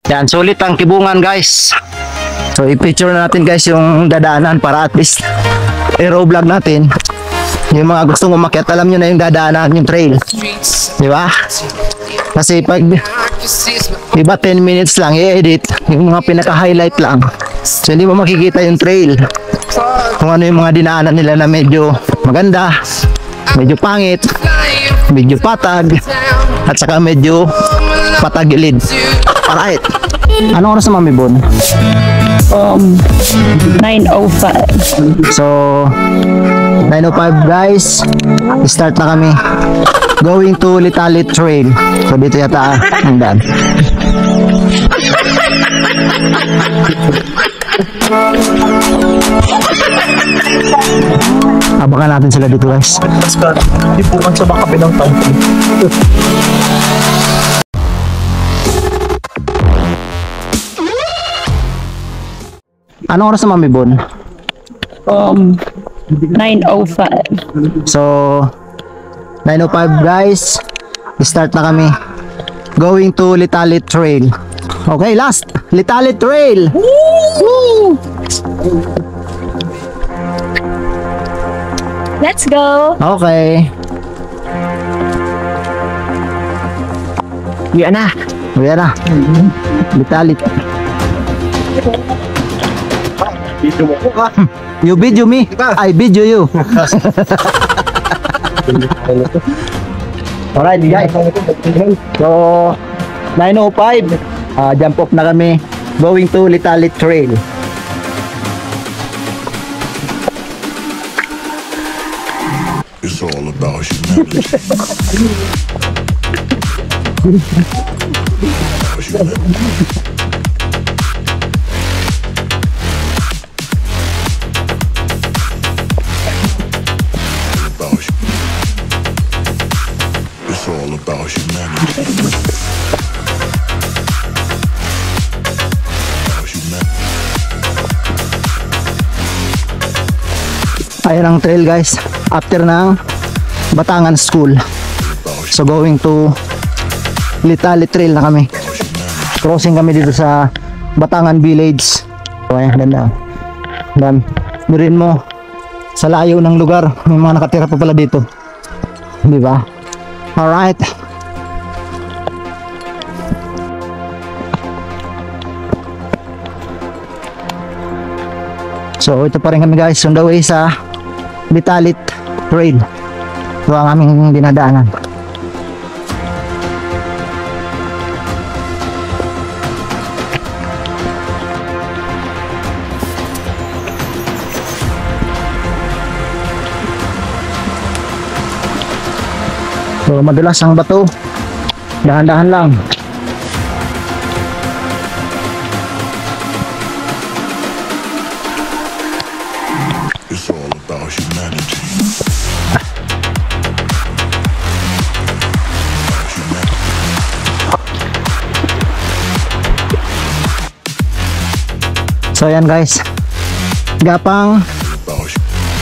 Yan, sulit ang Kibungan guys. So i-picture na natin guys yung dadaanan para at least i-vlog natin. Yung mga gustong umakyat, alam nyo na yung dadaanan, yung trail. Di ba? Kasi pag iba 10 minutes lang i-edit, yung mga pinaka-highlight lang. So hindi mo makikita yung trail. Kung ano yung mga dinaanan nila na medyo maganda, medyo pangit, medyo patag, at saka medyo patagilid. Alright. Anong oras na Mami Bon? 9:05. So 9:05 guys, start na kami. Going to Litalit Trail. So dito yata ang daan. Abangan natin sila dito guys. Di bukan sa baka pinang country. Anong oras na Mami Bon? 9:05. So 9:05 guys, start na kami. Going to Litalit Trail. Okay, last Litalit Trail. Woo! Let's go. Okay. Uwi na. Uwi na. Litalit. Video mo ko ka. You video me, I video you. Alright guys. So 9:05, jump off na kami. Going to Litalit Trail. It's all about humanity. It's all about humanity. Ayan ang trail guys, after ng Batangan School. So going to Litalit Trail na kami. Crossing kami dito sa Batangan Village. So ayan, ganda. Dan, mirin mo sa layo ng lugar, may mga nakatira pa pala dito. Di ba? Alright. So ito pa rin kami guys, on the way sa Litalit Trail. Ito ang aming dinadaanan. So madulas ang bato. Dahan-dahan lang. It's all about humanity. So ayan guys, Gapang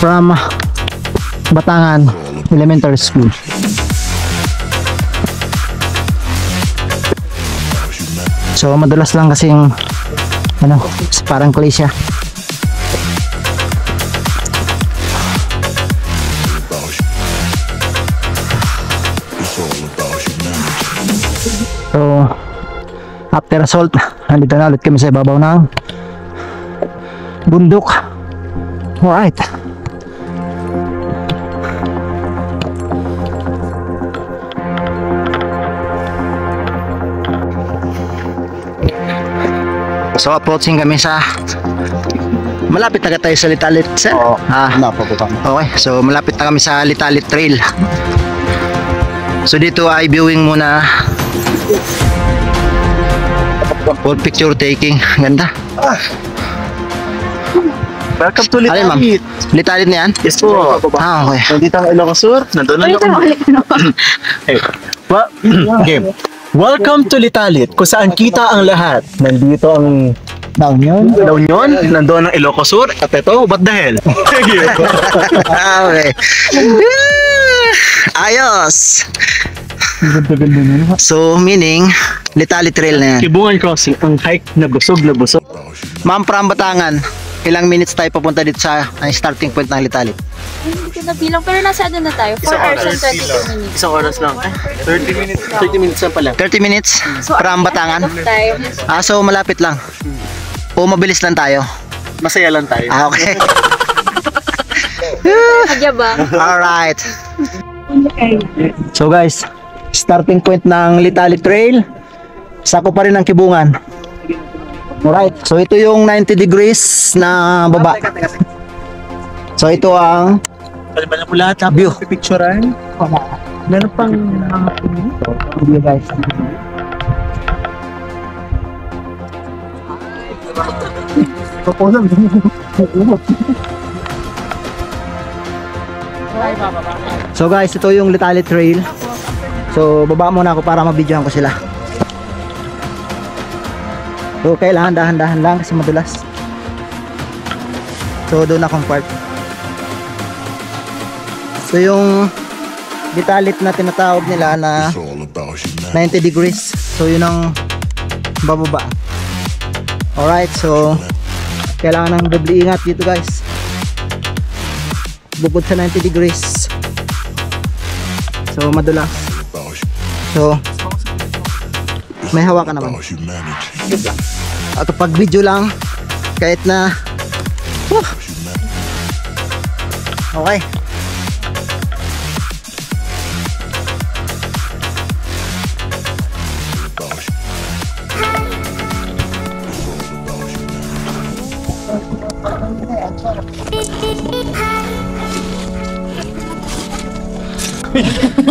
from Batangan Elementary School. So madulas lang kasi yung ano, parang clay siya. So after assault, nandito na ulit kami sa ibabaw ng bundok. Alright. So approaching kami sa, malapit na tayo sa Litalit, sir? Oo, napapagod. Okay, so malapit na kami sa Litalit Trail. So dito ay viewing muna, for picture taking. Ganda. Welcome to Alin ma'am? Litalit. Litalit na yan? Yes po. Okay. Nandito ang Ilocos Sur. Nandun na Game. Welcome to Litalit, kung saan kita ang lahat. Nandito ang La Union, nandoon ang Ilocos Sur, at ito, what the hell? Okay. Ayos. So, meaning, Litali Trail na yan. Kibungan Crossing, ang hike na busog na busog. Ma'am from Batangan, ilang minutes tayo papunta dito sa starting point ng Litali? Hindi ko nabilang, pero nasa ano na tayo? 4 hours and 22 minutes. Isang oras lang. 30 minutes. 30 minutes lang pala. 30 minutes from Batangan? Tayo. So malapit lang. O mabilis lang tayo? Masaya lang tayo. Okay. Magyabang. Alright. So guys, starting point ng Litali Trail. Sako pa rin ang Kibungan. Alright. So ito yung 90 degrees na baba. So ito ang Baliban mo lahat. view. Pipicturean. Meron pang View guys. So guys, ito yung Litali Trail. So baba muna ako para mabidyohan ko sila. So kailangan dahan-dahan lang kasi madulas. So doon akong part. So yung Litalit na tinatawag nila na It's all about humanity. 90 degrees. So yun ang bababa. Alright, so kailangan ng doble ingat dito guys. Bukod sa 90 degrees. So madulas. So may hawakan naman. About humanity. At pag video lang kahit na okay.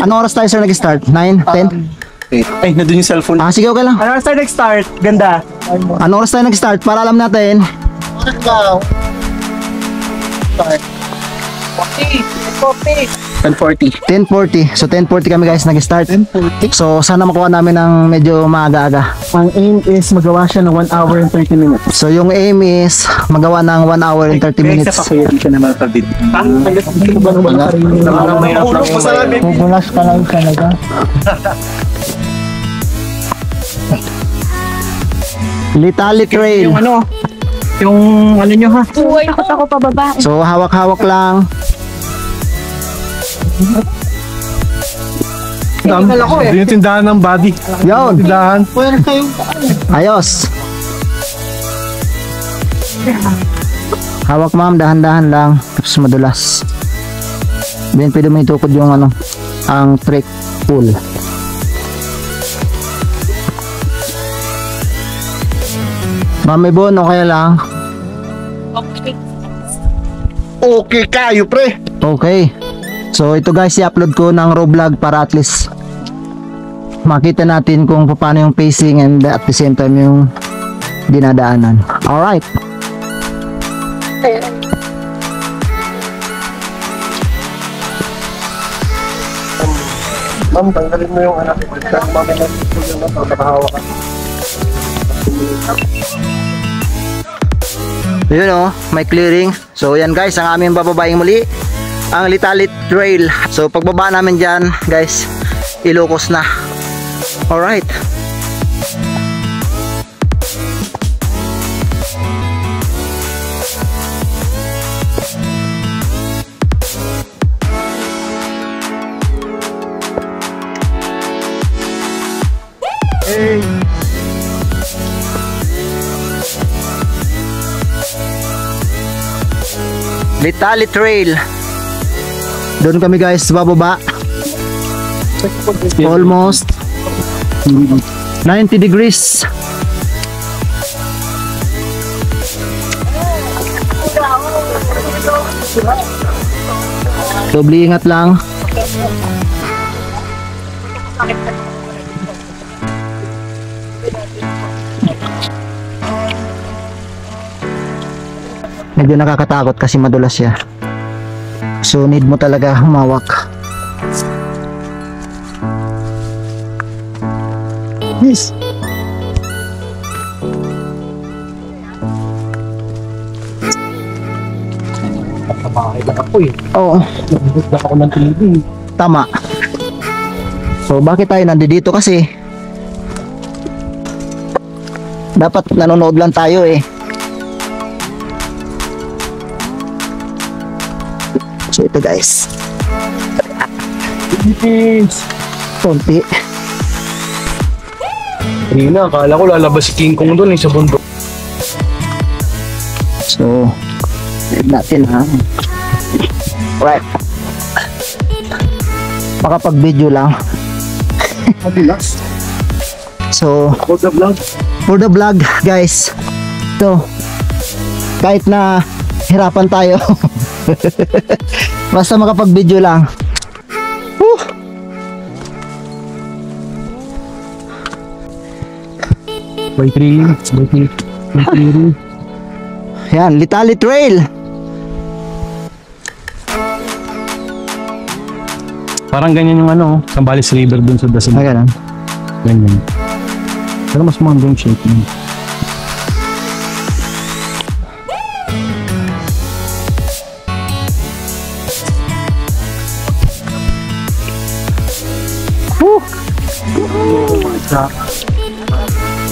Anong oras tayo sir nag-start? 9? 10? Ay, nandun yung cellphone. Sige, okay lang. Ano oras tayo nag-start? Ganda. Anong oras tayo nag-start? Para alam natin. 10:40. So 10:40 kami guys nag-start. So sana makuha namin ng medyo maaga-aga. Ang aim is magawa siya ng 1 hour and 30 minutes. So yung aim is magawa ng 1 hour and 30 minutes. Isa pa kuya, di siya naman kabid. Hindi ba naman nakarinig? Pupulas ka lang talaga. Litali Trail. Yung ano nyo ha? Buhay ko. Ako pababa. So hawak-hawak lang. Hindi yung tindahan ng body. Yun. Tindahan. Ayos. Hawak ma'am, dahan-dahan lang. Tapos madulas. Then pwede mo itukod yung ano, ang trek pull. Ma'am, may bono kaya lang. Okay kayo pre. Okay. So ito guys, i-upload ko ng raw vlog para at least makita natin kung paano yung pacing and at the same time yung dinadaanan. Alright. Ma'am, tanggalin mo yung anak ko. Mami na yung nakahawa ka. Yun o, may clearing. So yan guys, ang aming bababaing muli, ang Litali Trail. So pagbaba namin dyan guys, Ilocos na. Alright. Litali Trail. Doon kami guys bababa. Almost 90 degrees. Doble ingat lang. Medyo nakakatakot kasi madulas siya. So need mo talaga humawak. Yes. Oo. Nagbukas ako ng TV. Tama. So bakit tayo nandito kasi dapat nanonood lang tayo eh. So ito guys, konti. Kanina, akala ko lalabas si King Kong doon sa bundok. So natin ha. Right. Makapag-video lang. So for the vlog guys, so kahit na hirapan tayo basta makapag-video lang. Woo! By trailing. Yan, Litali Trail. Parang ganyan yung ano, Sambales River dun sa Dasal. Ay, ganun. Ganyan. Pero mas magandang shape yun.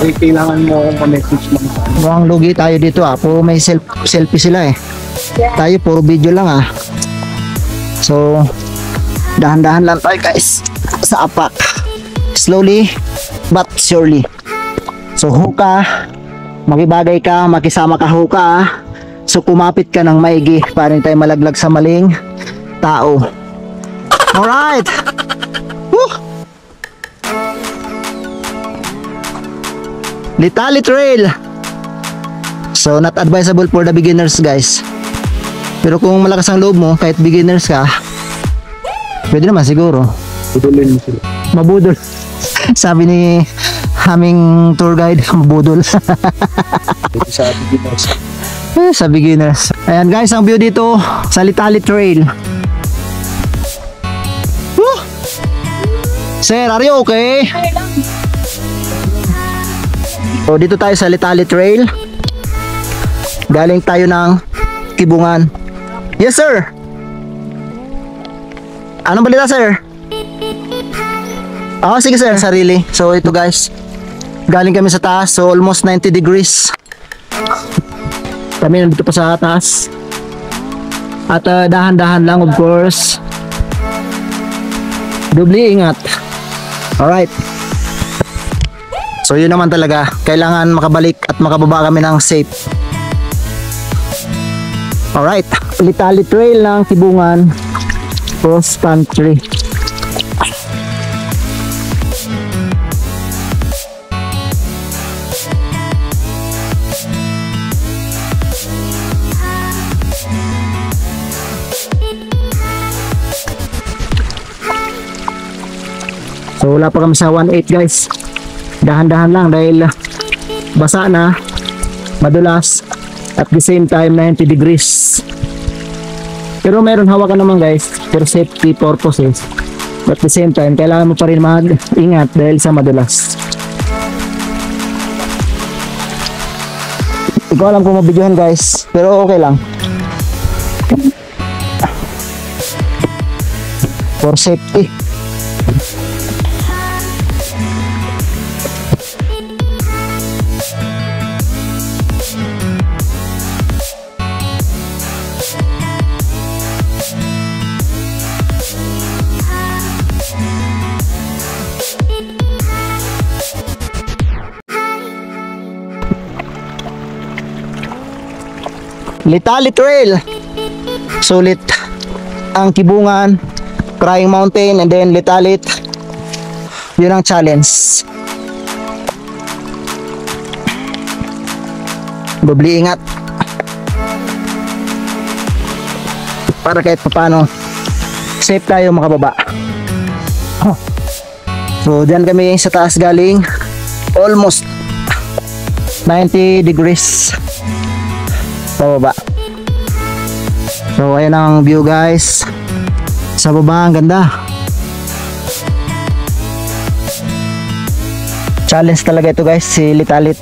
Ay, kailangan mo akong message lang. Mukhang lugi tayo dito ah. Puro may selfie sila eh. Tayo puro video lang ah. So, dahan-dahan lang tayo guys. Sa apak. Slowly but surely. So, huka. Makibagay ka. Makisama ka huka ah. So, kumapit ka ng maigi para hindi tayo malaglag sa maling tao. Alright! Woo! Litali Trail. So not advisable for the beginners guys. Pero kung malakas ang loob mo, kahit beginners ka, pwede naman siguro. Budulin mo sila. Mabudol. Sabi ni aming tour guide, mabudol. Sa beginners. Sa beginners. Ayan guys, ang view dito sa Litali Trail. Woo! Sir, are you okay? So dito tayo sa Litali Trail. Galing tayo ng Kibungan. Yes sir. Anong balita sir? Sige sir, sarili. So ito guys, galing kami sa taas. So almost 90 degrees. Kami nandito pa sa taas. At dahan-dahan lang of course. Doble ingat. Alright. So yun naman talaga, kailangan makabalik at makababa kami ng safe. Alright, Litali Trail ng Kibungan cross country. So wala pa kami sa 1.8 guys. Dahan-dahan lang dahil basa na, madulas, at the same time 90 degrees. Pero meron hawakan naman guys for safety purposes, but at the same time kailangan mo pa rin mag-ingat dahil sa madulas. Hindi ko alam kung mabidyohan guys, pero okay lang for safety. Litali Trail. Sulit ang Kibungan, Crying Mountain, and then Litalit. Yun ang challenge. Doble ingat para kahit paano safe tayo makababa. So dyan kami sa taas galing, almost 90 degrees pababa. So ayan ang view guys sa baba, ang ganda. Challenge talaga ito guys, si Litalit.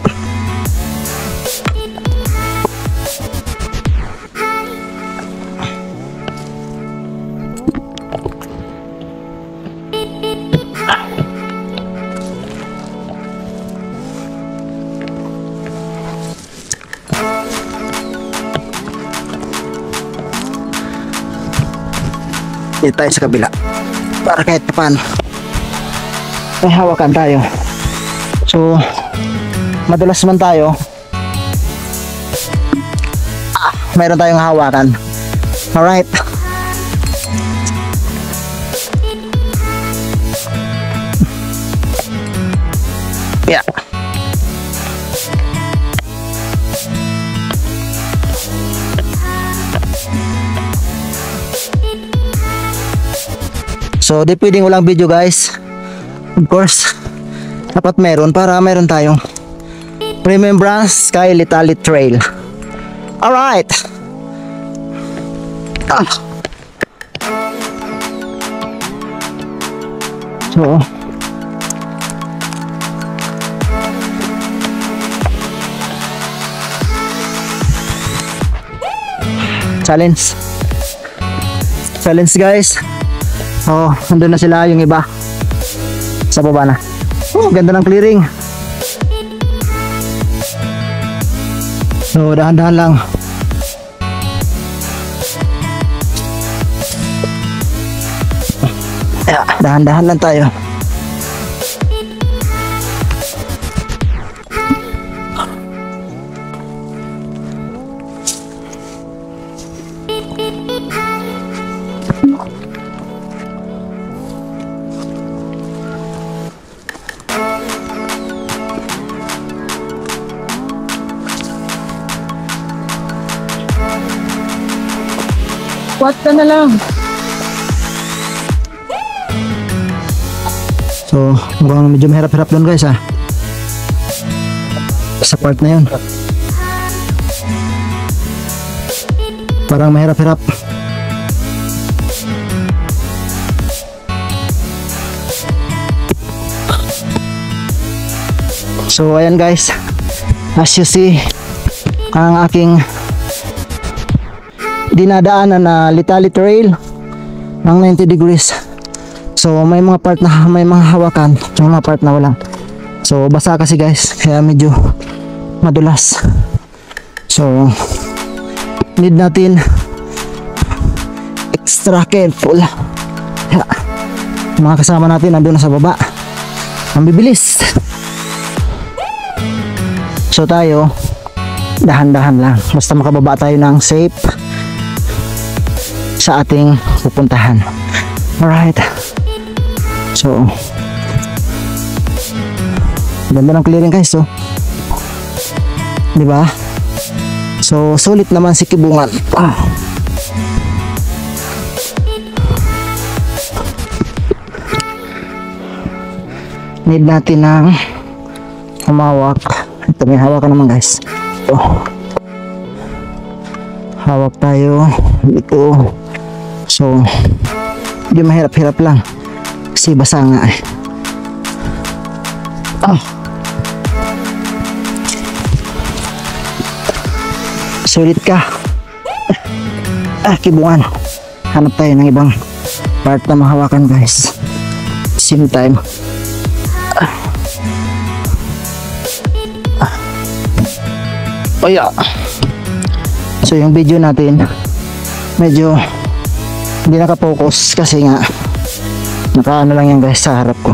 Dito tayo sa kabila. Para kahit paano may hawakan tayo. So, madulas man tayo, mayroon tayong hawakan. Alright. Yeah. So, di pwedeng walang video guys. Of course, dapat meron para meron tayong remembrance kay Litalit Trail. Alright. So, challenge guys. Oh, nandun na sila yung iba sa baba na. Oh, ganda ng clearing. So, dahan-dahan lang. Dahan-dahan lang tayo. What ka na lang? So, mukhang medyo mahirap-hirap doon guys ha. Sa part na yun. Parang mahirap-hirap. So, ayan guys. As you see, ang aking dinadaanan na Litalit Trail ng 90 degrees. So may mga part na may mga hawakan, may mga part na wala. So basa kasi guys, kaya medyo madulas. So need natin extra careful. Mga kasama natin nandun na sa baba, ang bibilis. So tayo dahan-dahan lang, basta makababa tayo ng safe sa ating pupuntahan. Alright. So, ganda ng clearing guys. So, diba? So, sulit naman si Kibungan. Need natin ng humawak. Ito, may hawakan naman guys. So, hawak tayo dito. So, hindi mahirap-hirap lang kasi basa nga eh. Sulit ka. Kibungan. Hanap tayo ng ibang part na mahawakan guys. Same time. So yung video natin medyo hindi nakapokus kasi nga nakaano lang yan guys sa harap ko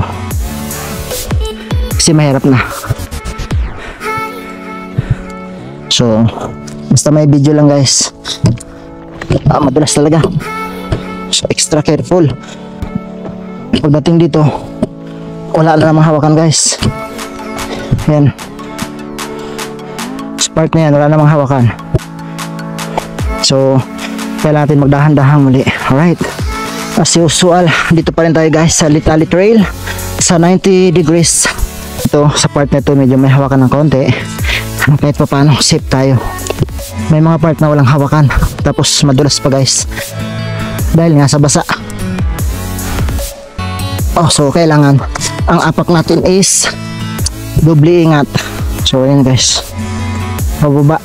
kasi mahirap na. So basta may video lang guys, madulas talaga. So extra careful pagdating dito. Wala na namang hawakan guys. Yan sa part na yan, wala namang hawakan. So kailangan natin magdahan-dahan muli. Alright, as usual, dito pa rin tayo guys sa Litalit Trail sa 90 degrees. Ito, sa part na ito medyo may hawakan ng konti. Kahit pa paano, safe tayo. May mga part na walang hawakan, tapos madulas pa guys dahil nga sa basa. So kailangan ang apak natin is doble ingat. So ayan guys, pababa.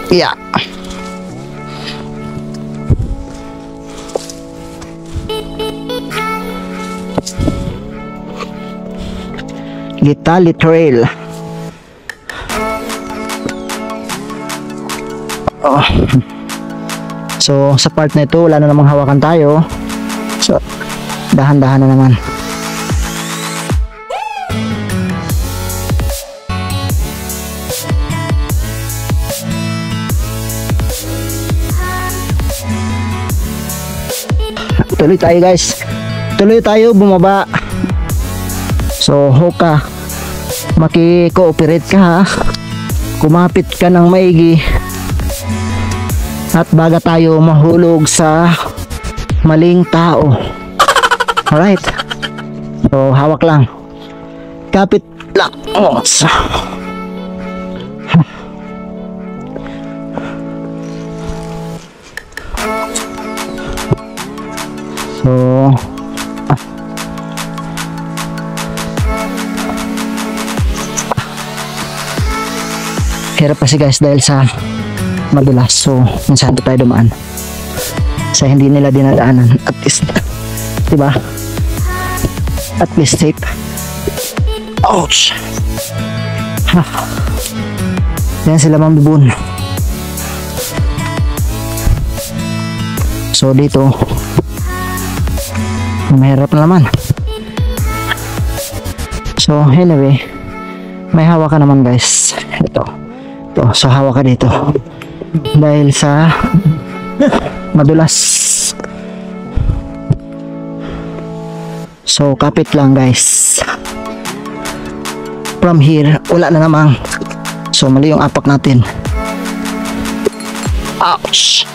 Yeah. Litalit Trail. So sa part na ito wala na namang hawakan tayo. So dahan-dahan na naman. Tuloy tayo guys. Tuloy tayo bumaba. So hope ka maki-cooperate ka ha. Kumapit ka ng maigi. At baga tayo mahulog sa maling tao. Alright. So hawak lang. Kapit lang. Oh. So hirap kasi guys dahil sa madulas. So minsan tayo dumaan sa hindi nila dinadaanan. At least diba, at least safe. Ouch. Yan sila mambibun. So dito mahirap na naman. So anyway, may hawak ka naman guys. Ito. So hawak ka dito dahil sa madulas. So kapit lang guys. From here wala na namang. So mali yung apak natin. Ouch.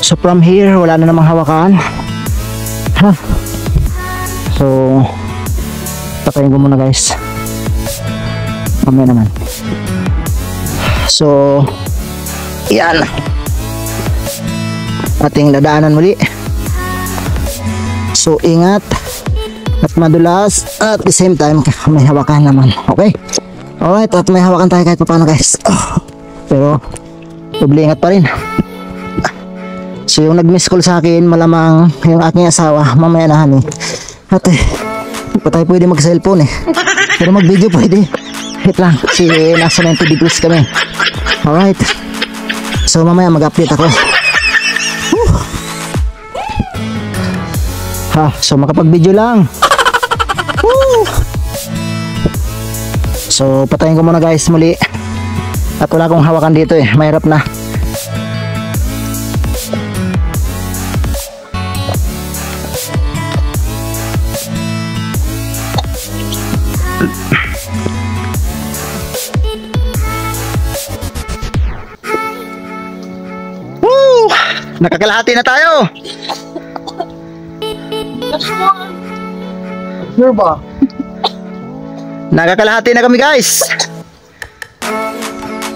So from here wala na namang hawakan. So patayin ko muna guys. Mamaya naman. So yan, ating dadaanan muli. So ingat at madulas at the same time may hawakan naman. Okay, alright, at may hawakan tayo kahit paano guys. Pero doble ingat pa rin. So yung nag-miss call sa akin malamang yung aking asawa. Mamaya na honey. Ate, hindi pa tayo pwede mag-cellphone eh. Pero mag-video pwede. Wait lang, kasi nasa 90 degrees kami. Alright. So mamaya mag-update ako. So makapag-video lang. So patayin ko muna guys muli. At wala akong hawakan dito eh. Mahirap na. Nakakalahati na tayo. Sure ba? Nakakalahati na kami guys.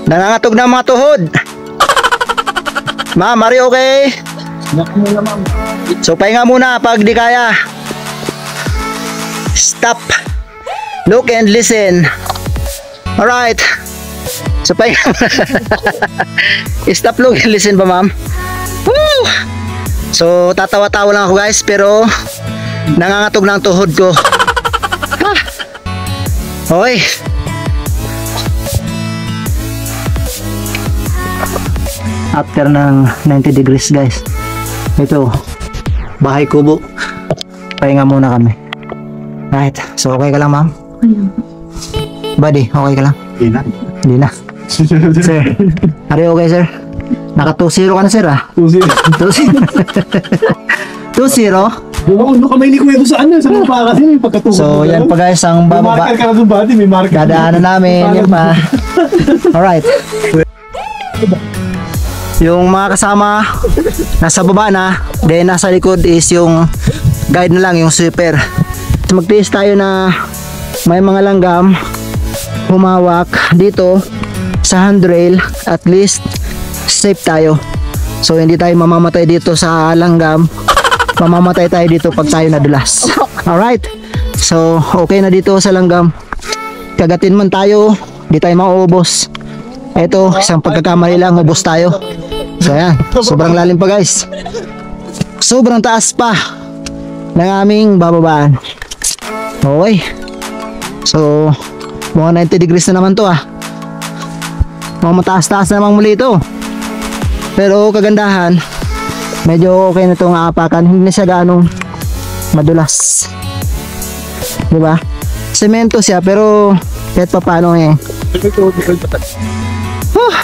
Nangangatog na ang mga tuhod. Ma'am, are you okay? So pahinga muna pag di kaya. Stop. Look and listen. Alright. So pahinga. Stop, look and listen ba ma'am? Woo! So tatawa-tawa lang ako guys, pero nangangatog na ang tuhod ko. Hoy. After ng 90 degrees guys, ito bahay kubo. Pahinga muna kami. Right, so okay ka lang ma'am? Buddy, okay ka lang? Hindi na. Sir, are you okay sir? Naka 2-0 ka na sir ah. 2-0. 2-0? Ano kamay ni Kuya doon sa ano? Sa mukha kasi may pagkatuwa. So yan pa guys ang bababa. May marker ka na doon bati, may marker. Dadaanan namin yan pa. Alright. Yung mga kasama nasa baba na, then nasa likod is yung guide na lang, yung sweeper. So magtiis tayo na may mga langgam humawak dito sa handrail, at least safe tayo. So hindi tayo mamamatay dito sa langgam, mamamatay tayo dito pag tayo nadulas. Alright, so okay na dito sa langgam. Kagatin man tayo, di tayo mauubos. Ito, isang pagkakamali lang, ubos tayo. So ayan, sobrang lalim pa guys. Sobrang taas pa ng aming bababaan. Okay, so mga 90 degrees na naman to ah. Mga mataas-taas na namang muli ito. Pero kagandahan, medyo okay na itong aapakan. Hindi na siya ganong madulas. Diba? Semento siya pero kahit pa paano eh.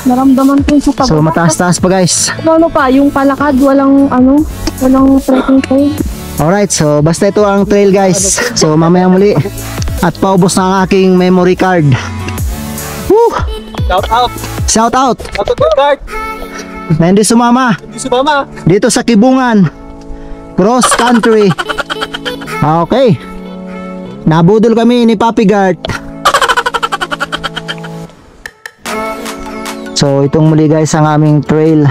Naramdaman ko yung sa So mataas-taas pa guys. Ano pa, yung palakad, walang trekking trail. Alright, so basta ito ang trail guys. So mamaya muli. At paubos na ang aking memory card. Woo! Shout out! Shout out! Shout out to Cart! Na hindi sumama Sumama! dito sa Kibungan cross country. Okay, nabudol kami ni Papi Gart. So itong muli guys ang aming trail.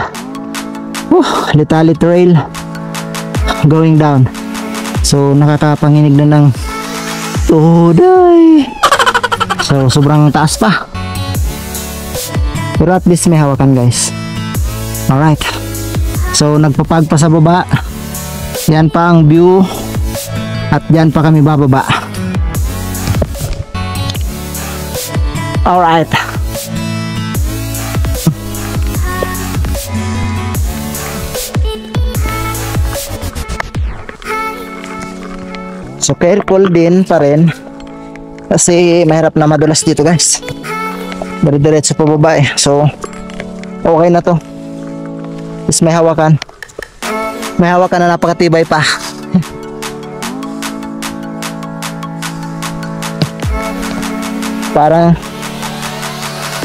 Litali trail going down. So nakakapanginig na ng tuday. So sobrang taas pa, pero at least may hawakan guys. Alright, so nagpapag pa sa baba. Yan pa ang view. At yan pa kami bababa. Alright. So careful din pa rin kasi mahirap na madulas dito guys. Dire-diretso pa baba eh. So okay na to. Is may hawakan. May hawakan na napakatibay pa. Parang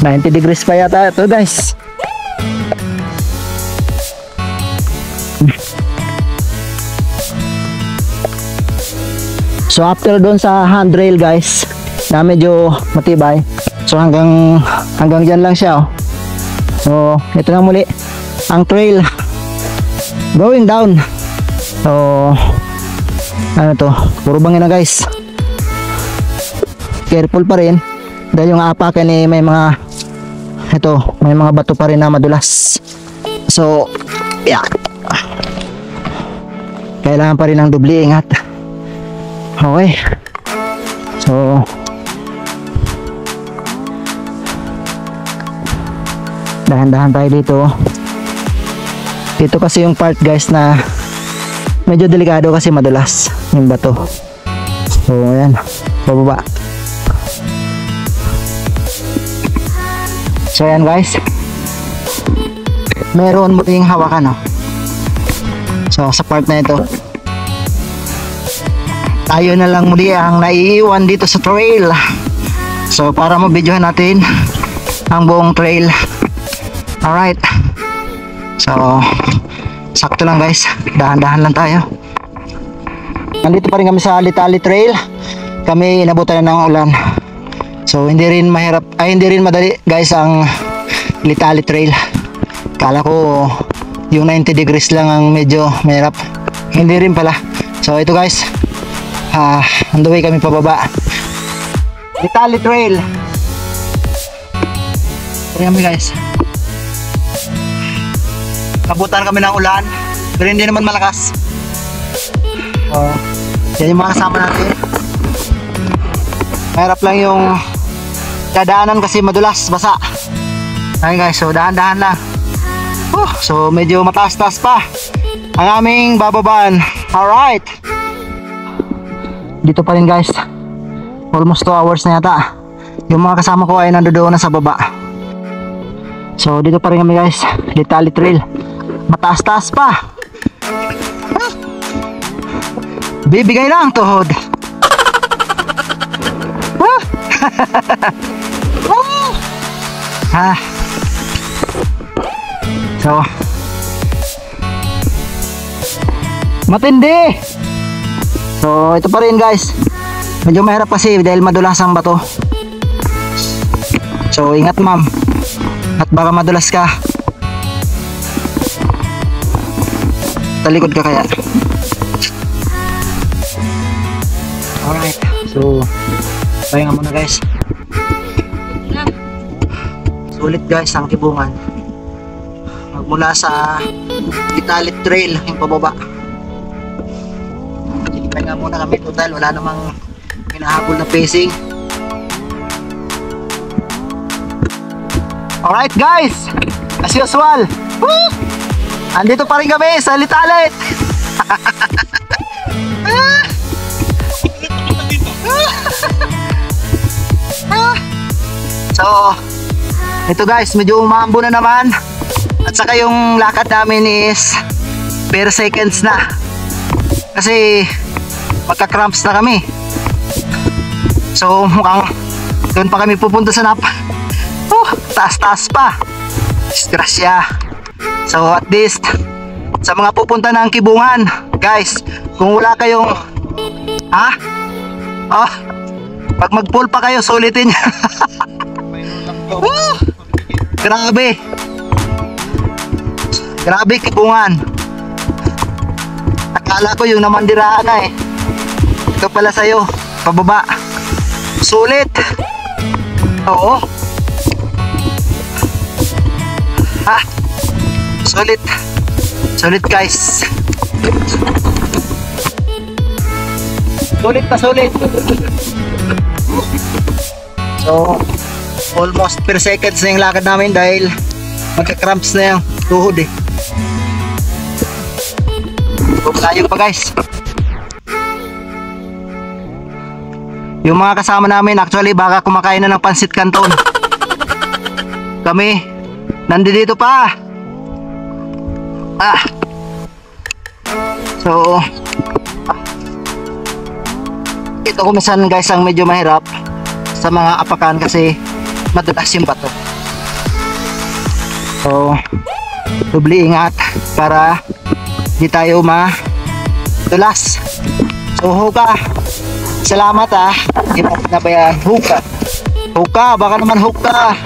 90 degrees pa yata ito guys. So after doon sa handrail guys na medyo matibay, so hanggang dyan lang siya oh. So ito na muli ang trail going down. So ano to, puro bangin na guys. Careful pa rin dahil yung apakan eh may mga may mga bato pa rin na madulas. So yeah, kailangan pa rin ng doble ingat. Okay, so dahan-dahan tayo dito. Ito kasi yung part guys na medyo delikado kasi madulas yung bato. So ayan, bababa. So ayan guys, meron muling hawakan oh. So sa part na ito, tayo na lang muli ang naiiwan dito sa trail. So para mabidyohan natin ang buong trail. Alright, so sakto lang guys, dahan-dahan lang tayo. Nandito pa rin kami sa Litali Trail. Kami inabutan na ng ulan. So hindi rin madali guys ang Litali Trail. Kala ko yung 90 degrees lang ang medyo mahirap. Hindi rin pala. So ito guys, on the way kami pababa. Litali Trail. Ito kami guys. Nabutan kami ng ulan, pero hindi naman malakas. Yan yung mga kasama natin. Mahirap lang yung dadaanan kasi madulas, basa. Ayun guys, so dahan-dahan lang. So medyo mataas-taas pa ang aming bababaan. Alright, dito pa rin guys, almost 2 hours na yata. Yung mga kasama ko ay nandoon na sa baba. So dito pa rin kami guys, Litali Trail. Mataas-taas pa. Bibigay lang tuhod. So matindi. So ito pa rin guys, medyo mahirap kasi dahil madulas ang bato. So ingat ma'am, at baka madulas ka. Talikod ka kaya. Alright, so pahinga muna guys. Sulit guys ang Kibungan. Magmula sa Litali Trail yung pababa. Pahinga muna kami total, wala namang hinahabol na pacing. Alright guys, as usual, woo! Andito pa rin kami sa Litalit. So, ito guys, medyo umaambo na naman. At saka yung lakad namin is per seconds na. Kasi magka-cramps na kami. So, mukhang doon pa kami pupunta sa taas-taas pa. Disgrasya. So, at least sa mga pupunta ng Kibungan, guys, kung wala kayong pag mag-pull pa kayo, sulitin niya. Grabe. Grabe Kibungan. Akala ko yung namandiraan na eh. Ito pala sa'yo, pababa. Sulit. Oo. Sulit. Sulit guys. Sulit na sulit. So, almost per seconds na yung lakad namin dahil magka-cramps na yung tuhod eh. Layo pa guys. Yung mga kasama namin actually baka kumakain na ng pansit canton. Kami nandito pa. So ito kumisan guys ang medyo mahirap sa mga apakan kasi madulas yung bato. So dubli ingat para di tayo madulas. So Huka, salamat hindi mo pinabayaan. Huka, baka naman Huka.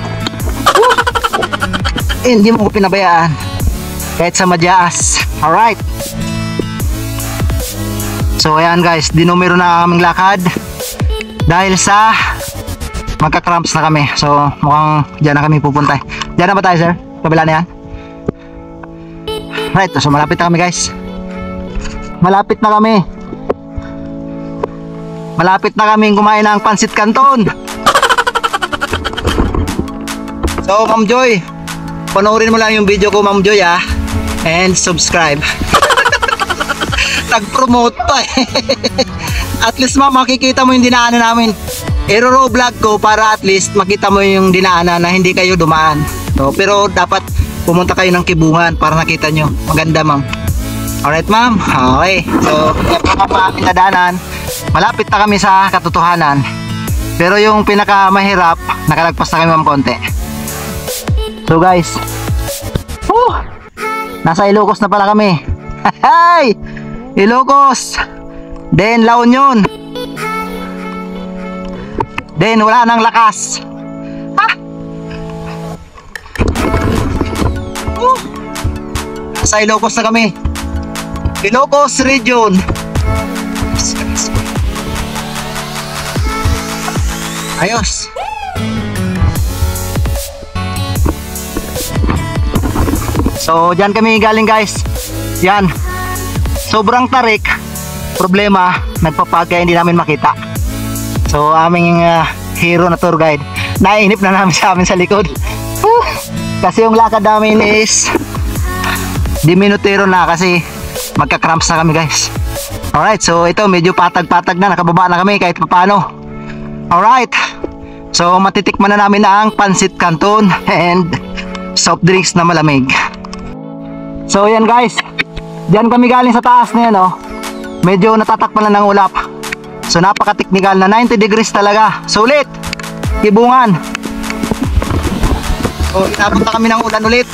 Hindi mo ko pinabayaan kahit sa madyaas. Alright. So ayan guys, dinumero na aming lakad dahil sa magka-cramps na kami. So mukhang dyan na kami pupunta. Dyan na ba tayo sir? Kabila na yan? Right, so malapit na kami guys. Malapit na kami. Malapit na kaming kumain ng pansit canton. So Ma'am Joy, panoorin mo lang yung video ko Ma'am Joy and subscribe. Nag-promote pa At least makikita mo yung dinaanan namin. I-roll vlog ko para at least makita mo yung dinaanan na hindi kayo dumaan. So, pero dapat pumunta kayo ng Kibungan para nakita nyo. Maganda ma'am. Alright ma'am. Okay. So, yan po nga aming nadaanan. Malapit na kami sa katotohanan. Pero yung pinakamahirap, nakalagpas na kami ma'am konti. So guys, nasa Ilocos na pala kami. Hay! Ilocos. Then La Union. Then wala nang lakas. Nasa Ilocos na kami. Ilocos region. Ayos. So dyan kami galing guys. Yan. Sobrang tarik. Problema, nagpapag kaya hindi namin makita. So aming hero na tour guide, naiinip na namin sa amin sa likod. Kasi yung lakad namin is diminutero na kasi magka-cramps na kami guys. Alright, so ito medyo patag-patag na, nakababa na kami kahit paano. Alright, so matitikman na namin ang pansit canton and soft drinks na malamig. So yan guys, diyan kami galing sa taas na yan medyo natatakpan na ng ulap. So napaka-technical na 90 degrees talaga. Sulit. Kibungan. So inapunta kami ng ulan ulit.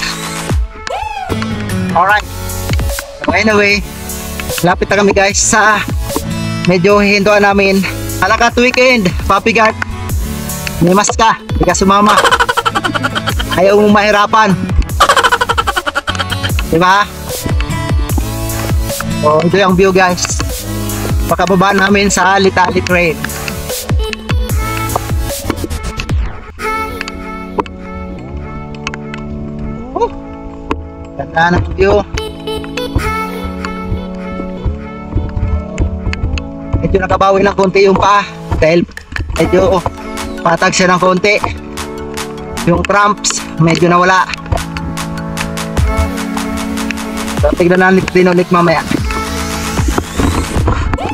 Alright. So anyway, lapit na kami guys sa medyo hihinduan namin. Alakat weekend, Papi Guard. May mas ka, hindi ka sumama. Ayaw mong mahirapan. Diba? So ito yung view guys. Pakababa namin sa Litalit Trail. Ganda ng view. Medyo nakabawi ng konti yung paa dahil medyo patag siya ng konti. Yung cramps, medyo nawala. So, tignan natin ulit mamaya.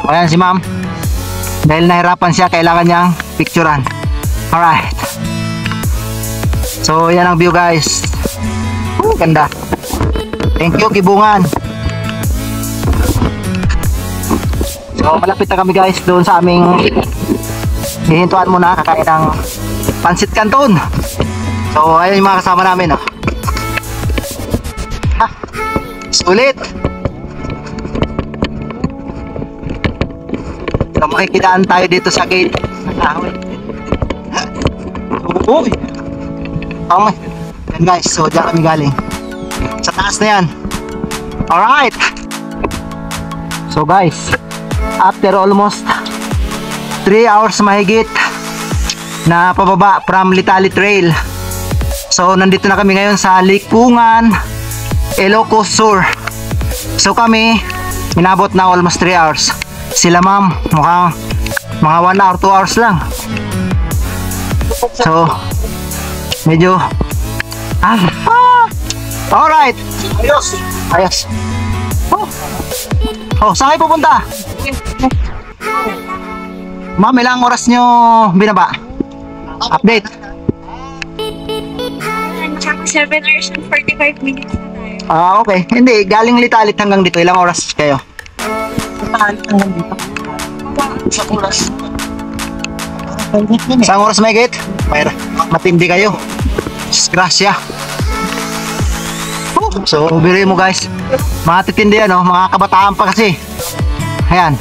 Ayan si ma'am. Dahil nahirapan siya, kailangan niyang picturean. Alright. So, yan ang view guys. Ganda. Thank you, Kibungan. So, malapit na kami guys doon sa aming hihintuan muna, kakain ng pansit canton. So, ayun yung mga kasama namin. Oh. Ha, sulit. So, makikidaan tayo dito sa gate. Uy! Okay. Yan guys, so diyan kami galing. Sa taas na yan. Alright! So guys, after almost 3 hours mahigit na pababa from Litali Trail, so nandito na kami ngayon sa Likungan, Ilocos Sur. So kami inabot na almost 3 hours. Sila ma'am mukhang mga 1 hour 2 hours lang. So medyo alright. Ayos. Oh, saan kayo pupunta? Ma'am, ilang oras nyo binaba? Update. 7 hours and 45 minutes na tayo. Okay. Hindi, galing Litalit hanggang dito. Ilang oras kayo? Litalit hanggang dito. Sa oras. Isang oras may gate? Matindi kayo. Disgrasya. So, biro mo guys. Mga titindi yan, oh. Mga kabataan pa kasi. Ayan.